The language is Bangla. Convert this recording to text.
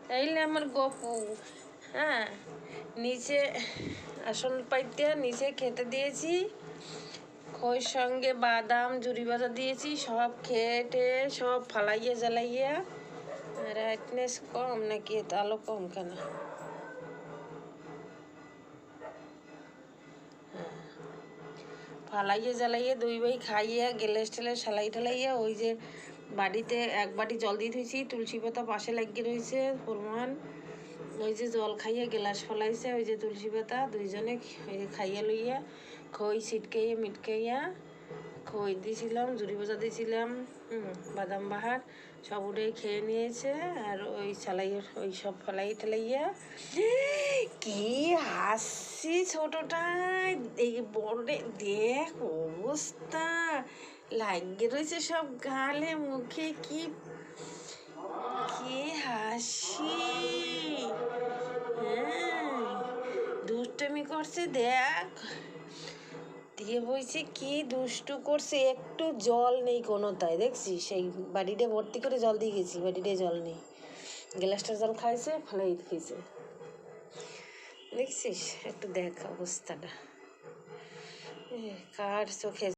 তাইলে আমার গপু। হ্যাঁ, নিচে আসন পাইতে নিচে খেতে দিয়েছি, খইয়ের সঙ্গে বাদাম জুড়ি বাজা দিয়েছি, সব খেটে সব ফালাইয়া জ্বালাইয়া। রাইটনেস কম নাকি, এত আলো কম কেন? ফালাইয়া জ্বালাইয়া দুই ভাই খাইয়া গেলেস টেলে সালাই ঠালাইয়া ওই যে বাড়িতে এক বাটি জল দিয়ে থুইছি, তুলসী পাতা পাশে লাগিয়ে রয়েছে প্রমাণ। ওই যে জল খাইয়া গেলাস ফলাইছে, ওই যে তুলসী পাতা দুইজনে ওই যে খাইয়া লইয়া খই ছিটকাইয়া মিটকাইয়া খই দিয়েছিলাম, জুড়ি ভাজা দিয়েছিলাম, বাদাম বাহার সব উঠে খেয়ে নিয়েছে। আর ওই সালাইয়ের ওই সব ফলাই ঠেলাইয়া কি হাসি ছোটটায়, এই বড়ে দেখ অবস্থা লাগিয়ে রয়েছে সব গালে মুখে, কি কি হাসি। হ্যাঁ, দুষ্টমি করছে দেখ, দিয়ে বইছে কি দুষ্টু করছে, একটু জল নেই কোনো, তাই দেখছিস সেই বাড়িটা ভর্তি করে জল দিয়ে গেছি, বাড়িটায় জল নেই, গ্লাসটা জল খাইছে ফেলাই খেয়েছে, দেখছিস? একটু দেখ অবস্থাটা, কার চোখে